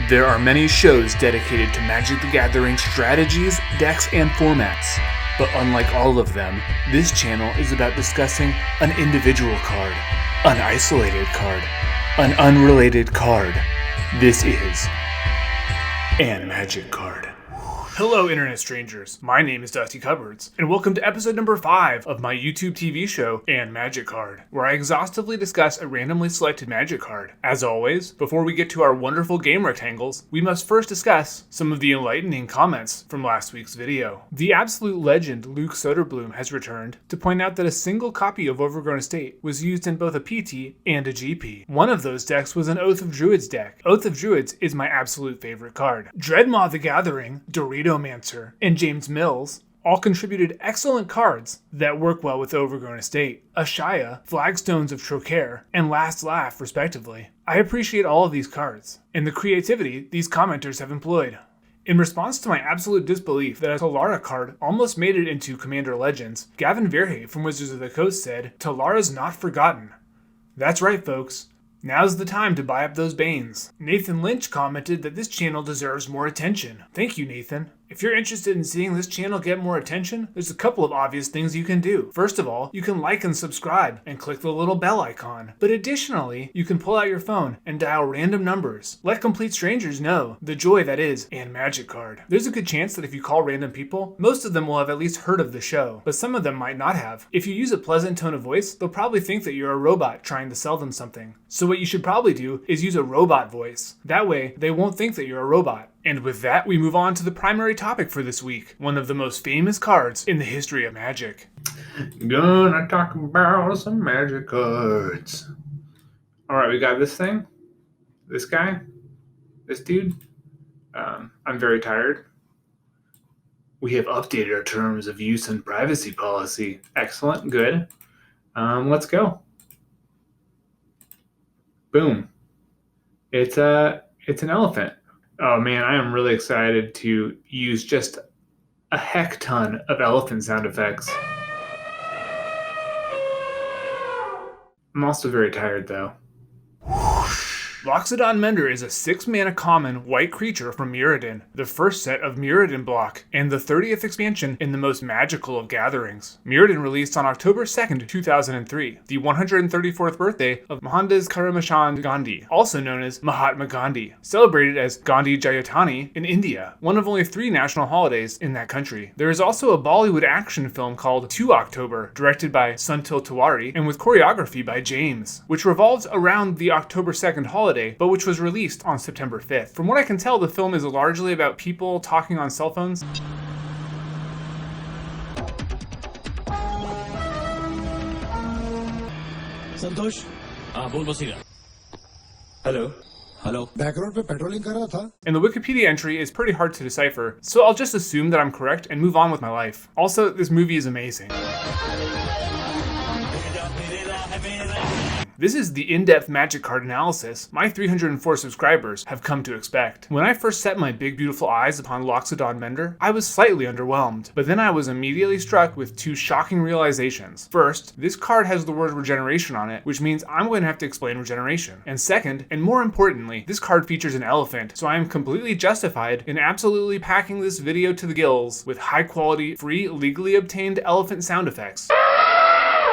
There are many shows dedicated to Magic the Gathering strategies, decks, and formats. But unlike all of them, this channel is about discussing an individual card, an isolated card, an unrelated card. This is an Magic card. Hello internet strangers, my name is Dusty Cupboards, and welcome to episode number 5 of my YouTube TV show, And Magic Card, where I exhaustively discuss a randomly selected Magic card. As always, before we get to our wonderful game rectangles, we must first discuss some of the enlightening comments from last week's video. The absolute legend Luke Soderblom has returned to point out that a single copy of Overgrown Estate was used in both a PT and a GP. One of those decks was an Oath of Druids deck. Oath of Druids is my absolute favorite card. Dreadmaw the Gathering, Dorito Mancer, and James Mills all contributed excellent cards that work well with Overgrown Estate, Ashaya, Flagstones of Trocaire, and Last Laugh, respectively. I appreciate all of these cards, and the creativity these commenters have employed. In response to my absolute disbelief that a Talara card almost made it into Commander Legends, Gavin Verhey from Wizards of the Coast said, "Talara's not forgotten." That's right, folks. Now's the time to buy up those Banes. Nathan Lynch commented that this channel deserves more attention. Thank you, Nathan. If you're interested in seeing this channel get more attention, there's a couple of obvious things you can do. First of all, you can like and subscribe and click the little bell icon. But additionally, you can pull out your phone and dial random numbers. Let complete strangers know the joy that is an Magic card. There's a good chance that if you call random people, most of them will have at least heard of the show, but some of them might not have. If you use a pleasant tone of voice, they'll probably think that you're a robot trying to sell them something. So what you should probably do is use a robot voice. That way, they won't think that you're a robot. And with that, we move on to the primary topic for this week, one of the most famous cards in the history of Magic. Gonna talk about some Magic cards. Alright, we got this thing, this guy, this dude. I'm very tired. We have updated our terms of use and privacy policy. Excellent, good. Let's go. Boom. It's an elephant. Oh man, I am really excited to use just a heck ton of elephant sound effects. I'm also very tired though. Loxodon Mender is a 6-mana common white creature from Mirrodin, the first set of Mirrodin block, and the 30th expansion in the most magical of gatherings. Mirrodin released on October 2nd, 2003, the 134th birthday of Mohandas Karamchand Gandhi, also known as Mahatma Gandhi, celebrated as Gandhi Jayantini in India, one of only 3 national holidays in that country. There is also a Bollywood action film called 2 October, directed by Suntil Tiwari, and with choreography by James, which revolves around the October 2nd holiday, but which was released on September 5th. From what I can tell, the film is largely about people talking on cell phones. संतोष हाँ बोल Basira hello background पे patrolling कर रहा था. And the Wikipedia entry is pretty hard to decipher, so I'll just assume that I'm correct and move on with my life. Also, this movie is amazing. This is the in-depth Magic card analysis my 304 subscribers have come to expect. When I first set my big beautiful eyes upon Loxodon Mender, I was slightly underwhelmed, but then I was immediately struck with 2 shocking realizations. First, this card has the word regeneration on it, which means I'm going to have to explain regeneration. And second, and more importantly, this card features an elephant, so I am completely justified in absolutely packing this video to the gills with high quality, free, legally obtained elephant sound effects.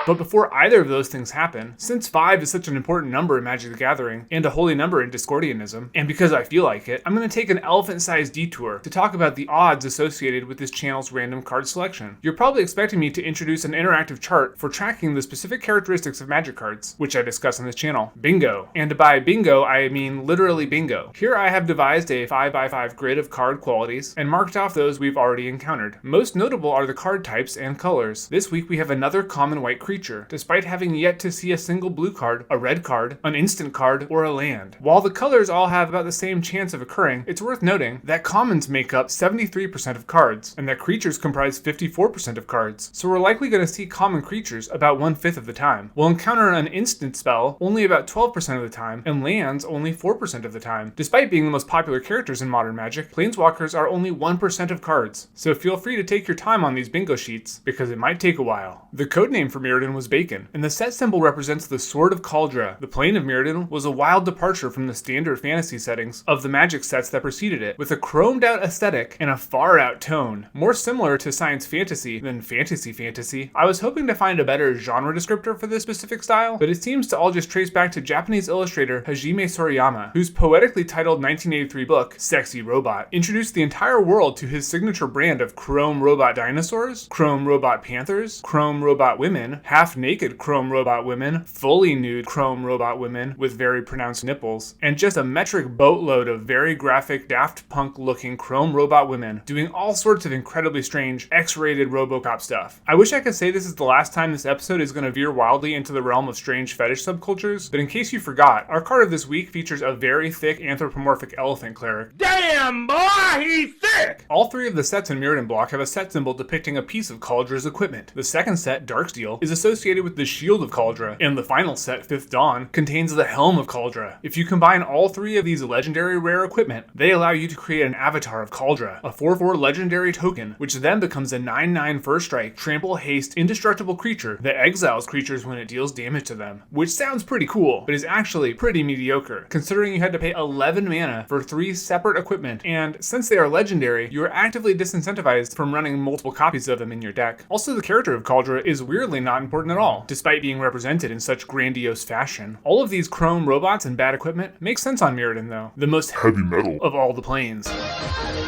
But before either of those things happen, since 5 is such an important number in Magic the Gathering, and a holy number in Discordianism, and because I feel like it, I'm going to take an elephant-sized detour to talk about the odds associated with this channel's random card selection. You're probably expecting me to introduce an interactive chart for tracking the specific characteristics of Magic cards, which I discuss on this channel. Bingo. And by bingo, I mean literally bingo. Here I have devised a 5x5 grid of card qualities, and marked off those we've already encountered. Most notable are the card types and colors. This week we have another common white creature, despite having yet to see a single blue card, a red card, an instant card, or a land. While the colors all have about the same chance of occurring, it's worth noting that commons make up 73% of cards, and that creatures comprise 54% of cards, so we're likely going to see common creatures about 1/5 of the time. We'll encounter an instant spell only about 12% of the time, and lands only 4% of the time. Despite being the most popular characters in modern Magic, Planeswalkers are only 1% of cards, so feel free to take your time on these bingo sheets, because it might take a while. The codename for Mirrodin Mirrodin was bacon, and the set symbol represents the Sword of Cauldra. The plane of Mirrodin was a wild departure from the standard fantasy settings of the Magic sets that preceded it, with a chromed out aesthetic and a far out tone, more similar to science fantasy than fantasy. I was hoping to find a better genre descriptor for this specific style, but it seems to all just trace back to Japanese illustrator Hajime Sorayama, whose poetically titled 1983 book, Sexy Robot, introduced the entire world to his signature brand of chrome robot dinosaurs, chrome robot panthers, chrome robot women, half-naked chrome robot women, fully nude chrome robot women with very pronounced nipples, and just a metric boatload of very graphic Daft Punk-looking chrome robot women doing all sorts of incredibly strange X-rated RoboCop stuff. I wish I could say this is the last time this episode is going to veer wildly into the realm of strange fetish subcultures, but in case you forgot, our card of this week features a very thick anthropomorphic elephant cleric. Damn, boy, he's thick! All three of the sets in Mirrodin block have a set symbol depicting a piece of Caldra's equipment. The second set, Darksteel, is associated with the Shield of Caldra, and the final set, Fifth Dawn, contains the Helm of Caldra. If you combine all three of these legendary rare equipment, they allow you to create an avatar of Caldra, a 4/4 legendary token, which then becomes a 9/9 first strike, trample, haste, indestructible creature that exiles creatures when it deals damage to them. Which sounds pretty cool, but is actually pretty mediocre, considering you had to pay 11 mana for 3 separate equipment, and since they are legendary, you are actively disincentivized from running multiple copies of them in your deck. Also, the character of Caldra is weirdly not important at all, despite being represented in such grandiose fashion. All of these chrome robots and bad equipment make sense on Mirrodin though, the most heavy metal of all the planes.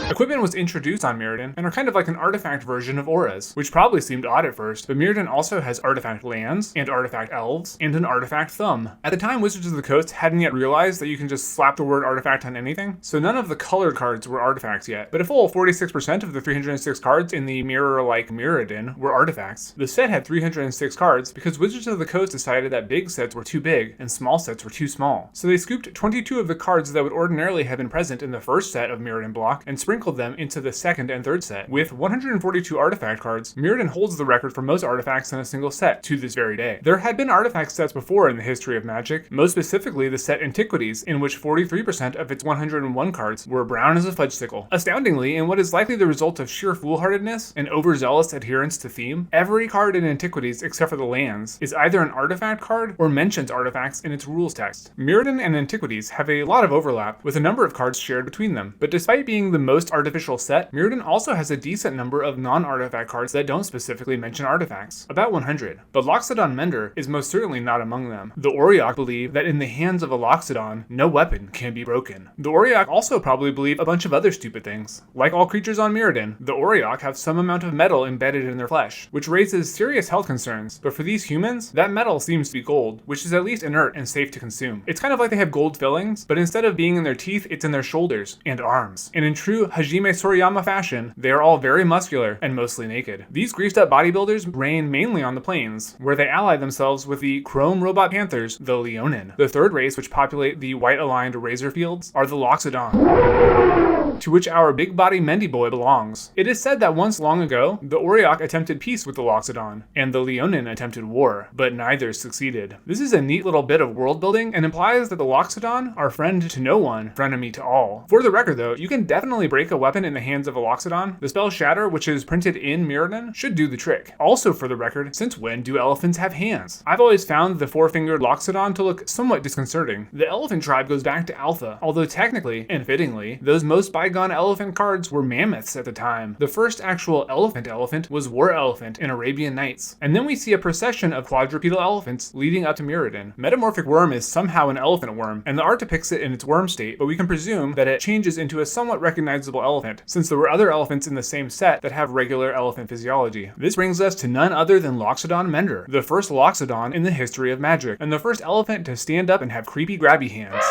Equipment was introduced on Mirrodin and are kind of like an artifact version of auras, which probably seemed odd at first, but Mirrodin also has artifact lands, and artifact elves, and an artifact thumb. At the time, Wizards of the Coast hadn't yet realized that you can just slap the word artifact on anything, so none of the colored cards were artifacts yet, but a full 46% of the 306 cards in the mirror-like Mirrodin were artifacts. The set had 306 cards because Wizards of the Coast decided that big sets were too big and small sets were too small, so they scooped 22 of the cards that would ordinarily have been present in the first set of Mirrodin block and sprinkled them into the second and third set. With 142 artifact cards, Mirrodin holds the record for most artifacts in a single set to this very day. There had been artifact sets before in the history of Magic, most specifically the set Antiquities, in which 43% of its 101 cards were brown as a fudgesicle. Astoundingly, in what is likely the result of sheer foolhardiness and overzealous adherence to theme, every card in Antiquities except for the lands is either an artifact card or mentions artifacts in its rules text. Mirrodin and Antiquities have a lot of overlap, with a number of cards shared between them, but despite being the most artificial set, Mirrodin also has a decent number of non-artifact cards that don't specifically mention artifacts, about 100, but Loxodon Mender is most certainly not among them. The Auriok believe that in the hands of a Loxodon, no weapon can be broken. The Auriok also probably believe a bunch of other stupid things. Like all creatures on Mirrodin, the Auriok have some amount of metal embedded in their flesh, which raises serious health concerns, but for these humans, that metal seems to be gold, which is at least inert and safe to consume. It's kind of like they have gold fillings, but instead of being in their teeth, it's in their shoulders and arms. And in true Hajime Sorayama fashion, they are all very muscular and mostly naked. These greased up bodybuilders reign mainly on the plains, where they ally themselves with the chrome robot panthers, the Leonin. The third race which populate the white-aligned razor fields are the Loxodon, to which our big body Mendy boy belongs. It is said that once long ago, the Auriok attempted peace with the Loxodon, and the Leonin attempted war, but neither succeeded. This is a neat little bit of world building and implies that the Loxodon are friend to no one, frenemy to all. For the record though, you can definitely break a weapon in the hands of a Loxodon. The spell Shatter, which is printed in Mirrodin, should do the trick. Also for the record, since when do elephants have hands? I've always found the four-fingered Loxodon to look somewhat disconcerting. The elephant tribe goes back to Alpha, although technically, and fittingly, those most bygone elephant cards were mammoths at the time. The first actual elephant was War Elephant in Arabian Nights, and then we see a procession of quadrupedal elephants leading up to Mirrodin. Metamorphic Worm is somehow an elephant worm, and the art depicts it in its worm state, but we can presume that it changes into a somewhat recognizable elephant, since there were other elephants in the same set that have regular elephant physiology. This brings us to none other than Loxodon Mender, the first Loxodon in the history of Magic, and the first elephant to stand up and have creepy grabby hands.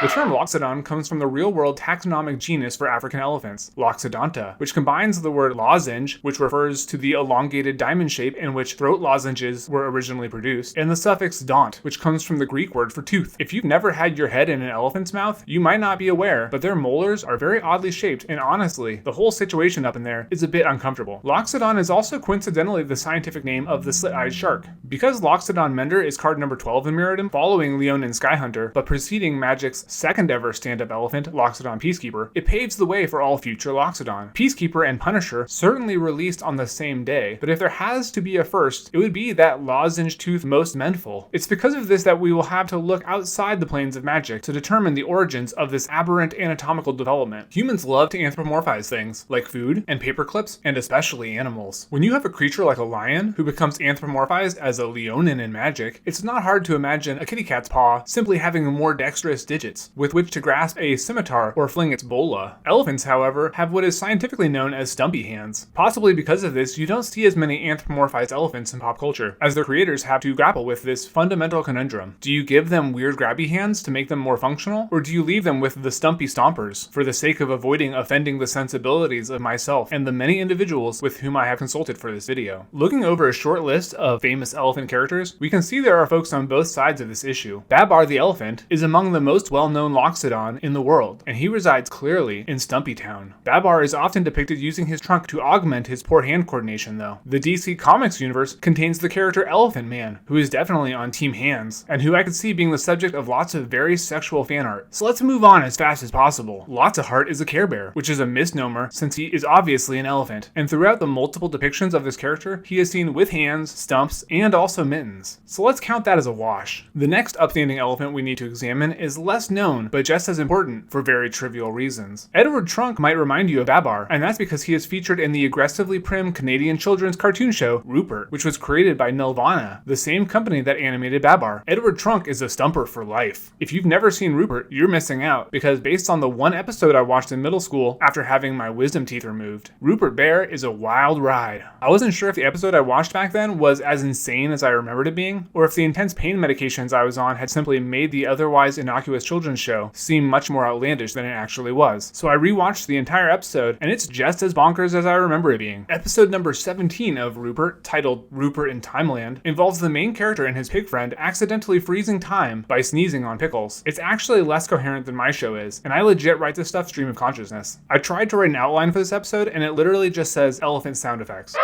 The term Loxodon comes from the real-world taxonomic genus for African elephants, Loxodonta, which combines the word lozenge, which refers to the elongated diamond shape in which throat lozenges were originally produced, and the suffix dont, which comes from the Greek word for tooth. If you've never had your head in an elephant's mouth, you might not be aware, but their molars are very oddly shaped, and honestly, the whole situation up in there is a bit uncomfortable. Loxodon is also coincidentally the scientific name of the slit-eyed shark. Because Loxodon Mender is card number 12 in Mirrodin, following Leonin Skyhunter, but preceding Magic's second ever stand-up elephant, Loxodon Peacekeeper, it paves the way for all future Loxodon. Peacekeeper and Punisher certainly released on the same day, but if there has to be a first, it would be that lozenge-toothed most mendful. It's because of this that we will have to look outside the planes of magic to determine the origins of this aberrant anatomical development. Humans love to anthropomorphize things, like food and paper clips, and especially animals. When you have a creature like a lion who becomes anthropomorphized as a leonin in magic, it's not hard to imagine a kitty cat's paw simply having more dexterous digits with which to grasp a scimitar or fling its bola. Elephants, however, have what is scientifically known as stumpy hands. Possibly because of this, you don't see as many anthropomorphized elephants in pop culture, as their creators have to grapple with this fundamental conundrum. Do you give them weird grabby hands to make them more functional, or do you leave them with the stumpy stompers for the sake of avoiding offending the sensibilities of myself and the many individuals with whom I have consulted for this video? Looking over a short list of famous elephant characters, we can see there are folks on both sides of this issue. Babar the elephant is among the most well-known Loxodon in the world, and he resides clearly in Stumpy Town. Babar is often depicted using his trunk to augment his poor hand coordination though. The DC Comics universe contains the character Elephant Man, who is definitely on Team Hands, and who I could see being the subject of lots of very sexual fan art. So let's move on as fast as possible. Lots Heart is a Care Bear, which is a misnomer since he is obviously an elephant, and throughout the multiple depictions of this character, he is seen with hands, stumps, and also mittens. So let's count that as a wash. The next upstanding elephant we need to examine is less known, but just as important for very trivial reasons. Edward Trunk might remind you of Babar, and that's because he is featured in the aggressively prim Canadian children's cartoon show Rupert, which was created by Nelvana, the same company that animated Babar. Edward Trunk is a stumper for life. If you've never seen Rupert, you're missing out, because based on the one episode I watched in middle school after having my wisdom teeth removed, Rupert Bear is a wild ride. I wasn't sure if the episode I watched back then was as insane as I remembered it being, or if the intense pain medications I was on had simply made the otherwise innocuous children's show seem much more outlandish than it actually was. So I rewatched the entire episode, and it's just as bonkers as I remember it being. Episode number 17 of Rupert, titled Rupert in Timeland, involves the main character and his pig friend accidentally freezing time by sneezing on pickles. It's actually less coherent than my show is, and I legit write this stuff stream of consciousness. I tried to write an outline for this episode, and it literally just says elephant sound effects.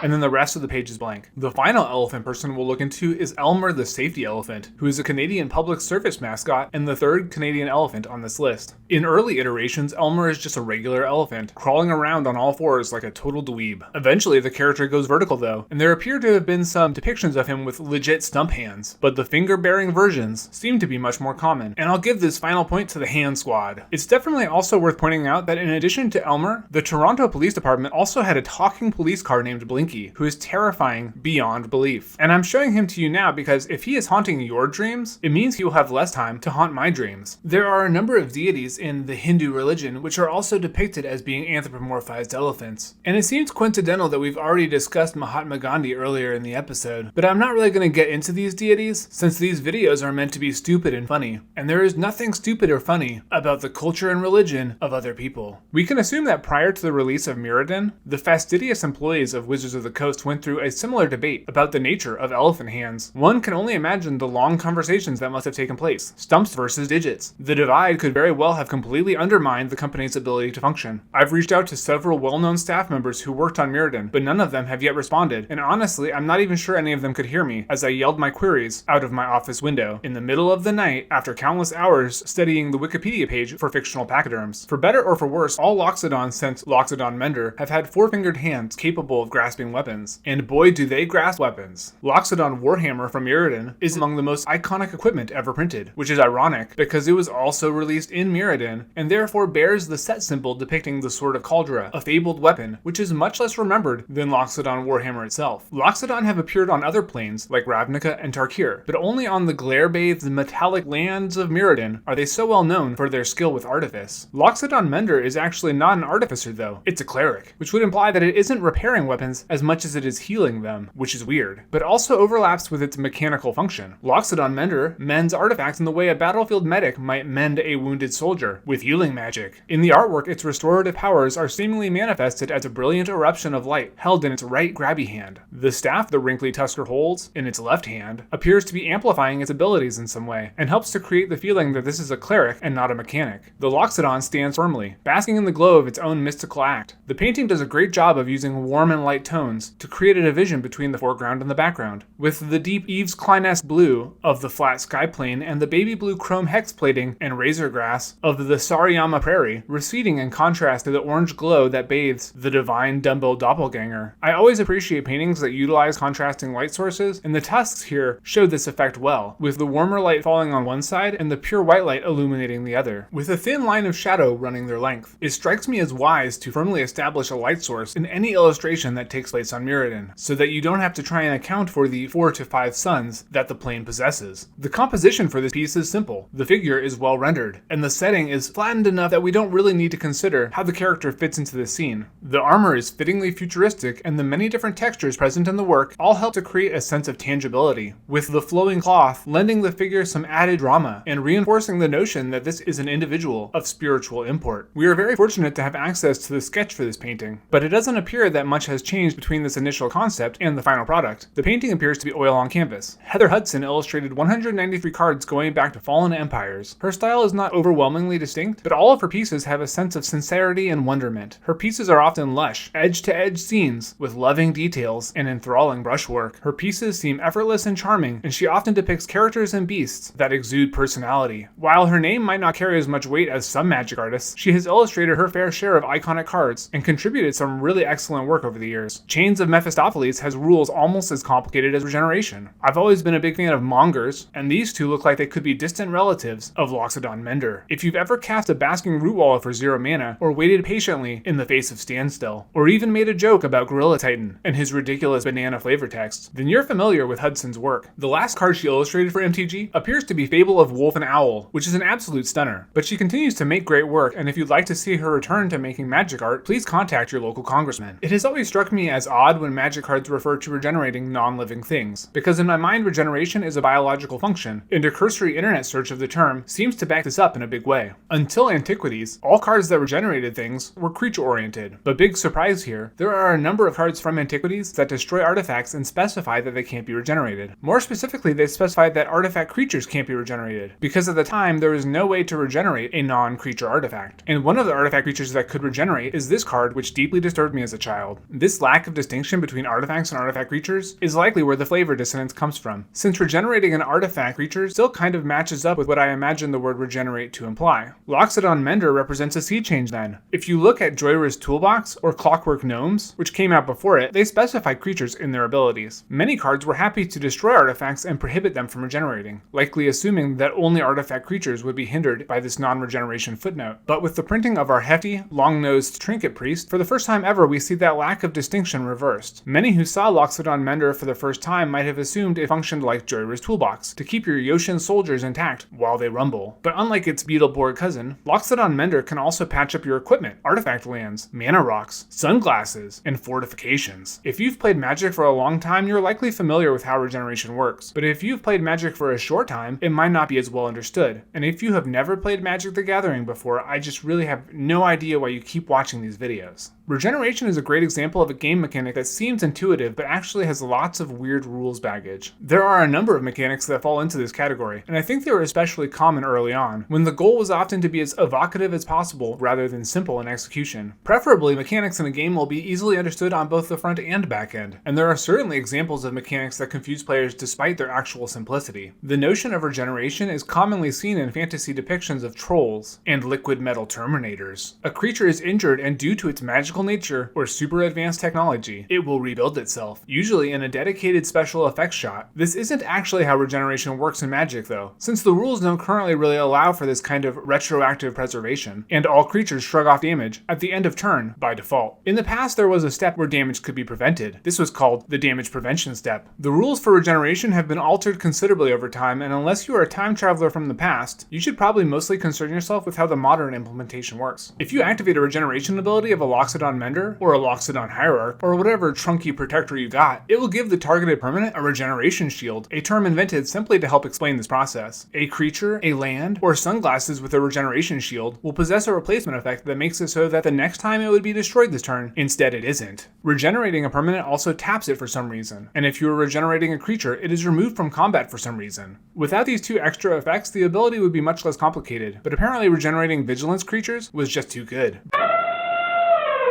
And then the rest of the page is blank. The final elephant person we'll look into is Elmer the Safety Elephant, who is a Canadian public service mascot and the third Canadian elephant on this list. In early iterations, Elmer is just a regular elephant, crawling around on all fours like a total dweeb. Eventually, the character goes vertical though, and there appear to have been some depictions of him with legit stump hands, but the finger-bearing versions seem to be much more common. And I'll give this final point to the hand squad. It's definitely also worth pointing out that in addition to Elmer, the Toronto Police Department also had a talking police car named Blinky, who is terrifying beyond belief. And I'm showing him to you now because if he is haunting your dreams, it means he will have less time to haunt my dreams. There are a number of deities in the Hindu religion which are also depicted as being anthropomorphized elephants. And it seems coincidental that we've already discussed Mahatma Gandhi earlier in the episode, but I'm not really going to get into these deities since these videos are meant to be stupid and funny. And there is nothing stupid or funny about the culture and religion of other people. We can assume that prior to the release of Mirrodin, the fastidious employees of Wizards of the Coast went through a similar debate about the nature of elephant hands. One can only imagine the long conversations that must have taken place. Stumps versus digits. The divide could very well have completely undermined the company's ability to function. I've reached out to several well-known staff members who worked on Mirrodin, but none of them have yet responded, and honestly, I'm not even sure any of them could hear me as I yelled my queries out of my office window in the middle of the night after countless hours studying the Wikipedia page for fictional pachyderms. For better or for worse, all Loxodons since Loxodon Mender have had four-fingered hands capable of grasping weapons. And boy do they grasp weapons. Loxodon Warhammer from Mirrodin is among the most iconic equipment ever printed, which is ironic because it was also released in Mirrodin and therefore bears the set symbol depicting the Sword of Caldra, a fabled weapon which is much less remembered than Loxodon Warhammer itself. Loxodon have appeared on other planes like Ravnica and Tarkir, but only on the glare-bathed metallic lands of Mirrodin are they so well known for their skill with artifice. Loxodon Mender is actually not an artificer though, it's a cleric, which would imply that it isn't repairing weapons as much as it is healing them, which is weird, but also overlaps with its mechanical function. Loxodon Mender mends artifacts in the way a battlefield medic might mend a wounded soldier, with healing magic. In the artwork, its restorative powers are seemingly manifested as a brilliant eruption of light held in its right grabby hand. The staff the wrinkly Tusker holds in its left hand appears to be amplifying its abilities in some way, and helps to create the feeling that this is a cleric and not a mechanic. The Loxodon stands firmly, basking in the glow of its own mystical act. The painting does a great job of using warm and light tones tones to create a division between the foreground and the background, with the deep Eves Klein-esque blue of the flat sky plane and the baby blue chrome hex plating and razor grass of the Sariyama Prairie receding in contrast to the orange glow that bathes the divine Dumbo doppelganger. I always appreciate paintings that utilize contrasting light sources, and the tusks here showed this effect well, with the warmer light falling on one side and the pure white light illuminating the other, with a thin line of shadow running their length. It strikes me as wise to firmly establish a light source in any illustration that takes place on Mirrodin, so that you don't have to try and account for the 4 to 5 suns that the plane possesses. The composition for this piece is simple, the figure is well rendered, and the setting is flattened enough that we don't really need to consider how the character fits into the scene. The armor is fittingly futuristic, and the many different textures present in the work all help to create a sense of tangibility, with the flowing cloth lending the figure some added drama and reinforcing the notion that this is an individual of spiritual import. We are very fortunate to have access to the sketch for this painting, but it doesn't appear that much has changed between this initial concept and the final product. The painting appears to be oil on canvas. Heather Hudson illustrated 193 cards going back to fallen empires. Her style is not overwhelmingly distinct, but all of her pieces have a sense of sincerity and wonderment. Her pieces are often lush, edge-to-edge scenes with loving details and enthralling brushwork. Her pieces seem effortless and charming, and she often depicts characters and beasts that exude personality. While her name might not carry as much weight as some magic artists, she has illustrated her fair share of iconic cards and contributed some really excellent work over the years. Chains of Mephistopheles has rules almost as complicated as Regeneration. I've always been a big fan of Mongers, and these two look like they could be distant relatives of Loxodon Mender. If you've ever cast a Basking Root Wall for 0 mana, or waited patiently in the face of Standstill, or even made a joke about Gorilla Titan and his ridiculous banana flavor text, then you're familiar with Hudson's work. The last card she illustrated for MTG appears to be Fable of Wolf and Owl, which is an absolute stunner, but she continues to make great work, and if you'd like to see her return to making magic art, please contact your local congressman. It has always struck me as odd when magic cards refer to regenerating non-living things, because in my mind regeneration is a biological function, and a cursory internet search of the term seems to back this up in a big way. Until Antiquities, all cards that regenerated things were creature-oriented, but big surprise here, there are a number of cards from Antiquities that destroy artifacts and specify that they can't be regenerated. More specifically, they specify that artifact creatures can't be regenerated, because at the time there was no way to regenerate a non-creature artifact. And one of the artifact creatures that could regenerate is this card, which deeply disturbed me as a child. This lack of distinction between artifacts and artifact creatures is likely where the flavor dissonance comes from, since regenerating an artifact creature still kind of matches up with what I imagine the word regenerate to imply. Loxodon Mender represents a sea change then. If you look at Joyra's Toolbox or Clockwork Gnomes, which came out before it, they specify creatures in their abilities. Many cards were happy to destroy artifacts and prohibit them from regenerating, likely assuming that only artifact creatures would be hindered by this non-regeneration footnote. But with the printing of our hefty, long-nosed Trinket Priest, for the first time ever we see that lack of distinction reversed. Many who saw Loxodon Mender for the first time might have assumed it functioned like Joyra's Toolbox, to keep your Yoshin soldiers intact while they rumble. But unlike its Beetleborg cousin, Loxodon Mender can also patch up your equipment, artifact lands, mana rocks, sunglasses, and fortifications. If you've played Magic for a long time, you're likely familiar with how regeneration works, but if you've played Magic for a short time, it might not be as well understood. And if you have never played Magic the Gathering before, I just really have no idea why you keep watching these videos. Regeneration is a great example of a game mechanic that seems intuitive but actually has lots of weird rules baggage. There are a number of mechanics that fall into this category, and I think they were especially common early on, when the goal was often to be as evocative as possible rather than simple in execution. Preferably, mechanics in a game will be easily understood on both the front and back end, and there are certainly examples of mechanics that confuse players despite their actual simplicity. The notion of regeneration is commonly seen in fantasy depictions of trolls and liquid metal terminators. A creature is injured, and due to its magical nature or super advanced technology, it will rebuild itself, usually in a dedicated special effects shot. This isn't actually how regeneration works in Magic though, since the rules don't currently really allow for this kind of retroactive preservation, and all creatures shrug off damage at the end of turn by default. In the past there was a step where damage could be prevented. This was called the damage prevention step. The rules for regeneration have been altered considerably over time, and unless you are a time traveler from the past, you should probably mostly concern yourself with how the modern implementation works. If you activate a regeneration ability of a Loxodon Mender, or a Loxodon Hierarch, or whatever trunky protector you got, it will give the targeted permanent a regeneration shield, a term invented simply to help explain this process. A creature, a land, or sunglasses with a regeneration shield will possess a replacement effect that makes it so that the next time it would be destroyed this turn, instead it isn't. Regenerating a permanent also taps it for some reason, and if you are regenerating a creature, it is removed from combat for some reason. Without these two extra effects, the ability would be much less complicated, but apparently regenerating vigilance creatures was just too good.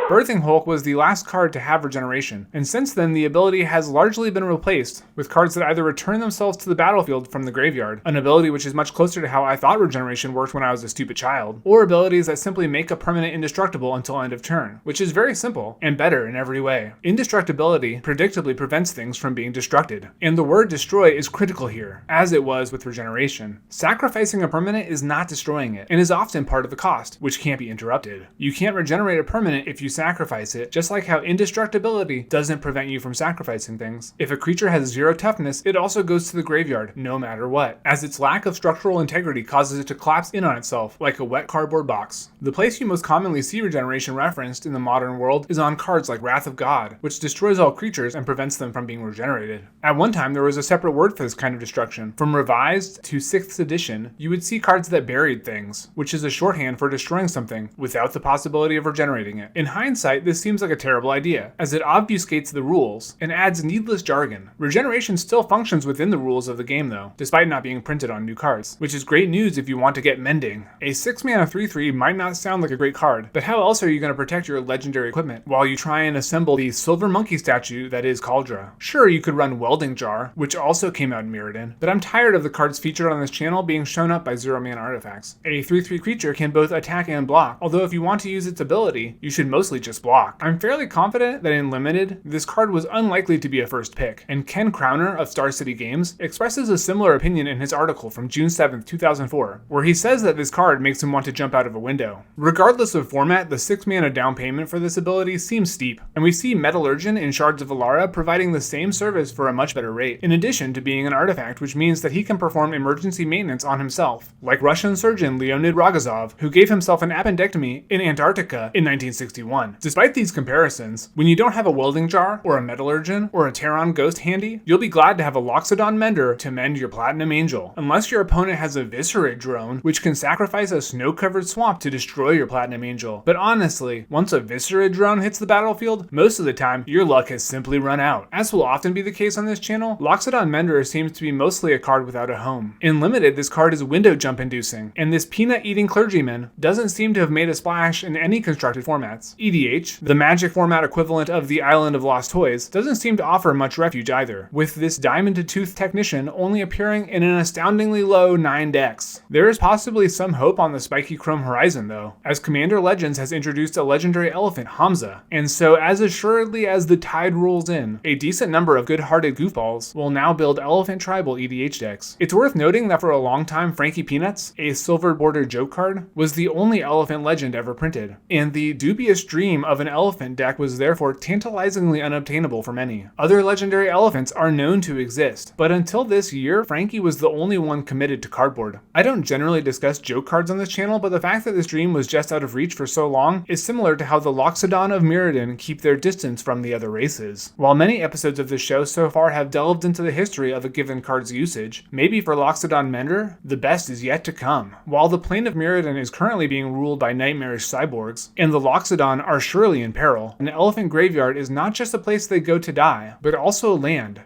Birthing Hulk was the last card to have regeneration, and since then the ability has largely been replaced with cards that either return themselves to the battlefield from the graveyard, an ability which is much closer to how I thought regeneration worked when I was a stupid child, or abilities that simply make a permanent indestructible until end of turn, which is very simple and better in every way. Indestructibility predictably prevents things from being destructed, and the word destroy is critical here, as it was with regeneration. Sacrificing a permanent is not destroying it, and is often part of the cost, which can't be interrupted. You can't regenerate a permanent if you sacrifice it, just like how indestructibility doesn't prevent you from sacrificing things. If a creature has 0 toughness, it also goes to the graveyard, no matter what, as its lack of structural integrity causes it to collapse in on itself, like a wet cardboard box. The place you most commonly see regeneration referenced in the modern world is on cards like Wrath of God, which destroys all creatures and prevents them from being regenerated. At one time, there was a separate word for this kind of destruction. From Revised to 6th edition, you would see cards that buried things, which is a shorthand for destroying something without the possibility of regenerating it. In hindsight, this seems like a terrible idea, as it obfuscates the rules and adds needless jargon. Regeneration still functions within the rules of the game though, despite not being printed on new cards, which is great news if you want to get mending. A 6-mana 3/3 might not sound like a great card, but how else are you going to protect your legendary equipment while you try and assemble the silver monkey statue that is Kaldra? Sure, you could run Welding Jar, which also came out in Mirrodin, but I'm tired of the cards featured on this channel being shown up by 0-mana artifacts. A 3/3 creature can both attack and block, although if you want to use its ability, you should mostly just block. I'm fairly confident that in Limited, this card was unlikely to be a first pick, and Ken Crowner of Star City Games expresses a similar opinion in his article from June 7th, 2004, where he says that this card makes him want to jump out of a window. Regardless of format, the 6-mana down payment for this ability seems steep, and we see Metallurgian in Shards of Alara providing the same service for a much better rate, in addition to being an artifact, which means that he can perform emergency maintenance on himself, like Russian surgeon Leonid Rogozov, who gave himself an appendectomy in Antarctica in 1961. Despite these comparisons, when you don't have a Welding Jar, or a Metallurgian, or a Terran Ghost handy, you'll be glad to have a Loxodon Mender to mend your Platinum Angel, unless your opponent has a Viscerate drone, which can sacrifice a snow-covered swamp to destroy your Platinum Angel. But honestly, once a Viscerate drone hits the battlefield, most of the time, your luck has simply run out. As will often be the case on this channel, Loxodon Mender seems to be mostly a card without a home. In Limited, this card is window jump inducing, and this peanut-eating clergyman doesn't seem to have made a splash in any constructed formats. EDH, the Magic format equivalent of the Island of Lost Toys, doesn't seem to offer much refuge either, with this Diamond-to-Tooth technician only appearing in an astoundingly low 9 decks. There is possibly some hope on the Spiky Chrome horizon though, as Commander Legends has introduced a legendary elephant, Hamza, and so as assuredly as the tide rolls in, a decent number of good-hearted goofballs will now build elephant tribal EDH decks. It's worth noting that for a long time, Frankie Peanuts, a silver-bordered joke card, was the only elephant legend ever printed, and the dubious dream of an elephant deck was therefore tantalizingly unobtainable for many. Other legendary elephants are known to exist, but until this year, Frankie was the only one committed to cardboard. I don't generally discuss joke cards on this channel, but the fact that this dream was just out of reach for so long is similar to how the Loxodon of Mirrodin keep their distance from the other races. While many episodes of this show so far have delved into the history of a given card's usage, maybe for Loxodon Mender, the best is yet to come. While the plane of Mirrodin is currently being ruled by nightmarish cyborgs, and the Loxodon are surely in peril, an elephant graveyard is not just a place they go to die, but also a land,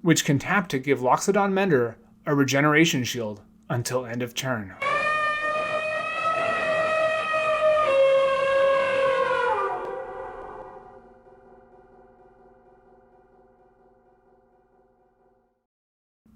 which can tap to give Loxodon Mender a regeneration shield until end of turn.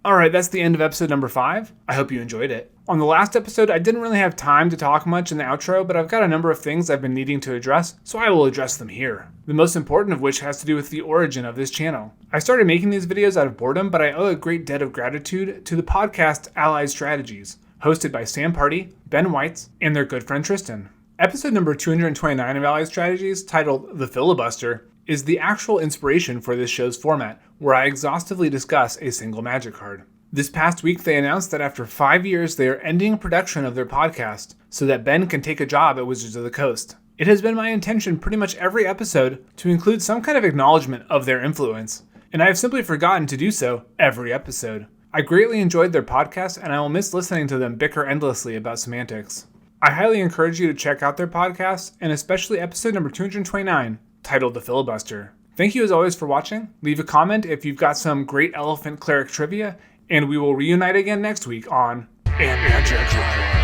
Alright, that's the end of episode number 5. I hope you enjoyed it. On the last episode, I didn't really have time to talk much in the outro, but I've got a number of things I've been needing to address, so I will address them here. The most important of which has to do with the origin of this channel. I started making these videos out of boredom, but I owe a great debt of gratitude to the podcast Allied Strategies, hosted by Sam Party, Ben Weitz, and their good friend Tristan. Episode number 229 of Allied Strategies, titled The Filibuster, is the actual inspiration for this show's format, where I exhaustively discuss a single Magic card. This past week, they announced that after 5 years, they are ending production of their podcast so that Ben can take a job at Wizards of the Coast. It has been my intention pretty much every episode to include some kind of acknowledgement of their influence, and I have simply forgotten to do so every episode. I greatly enjoyed their podcast, and I will miss listening to them bicker endlessly about semantics. I highly encourage you to check out their podcast, and especially episode number 229, titled The Filibuster. Thank you as always for watching. Leave a comment if you've got some great elephant cleric trivia, and we will reunite again next week on And Magic.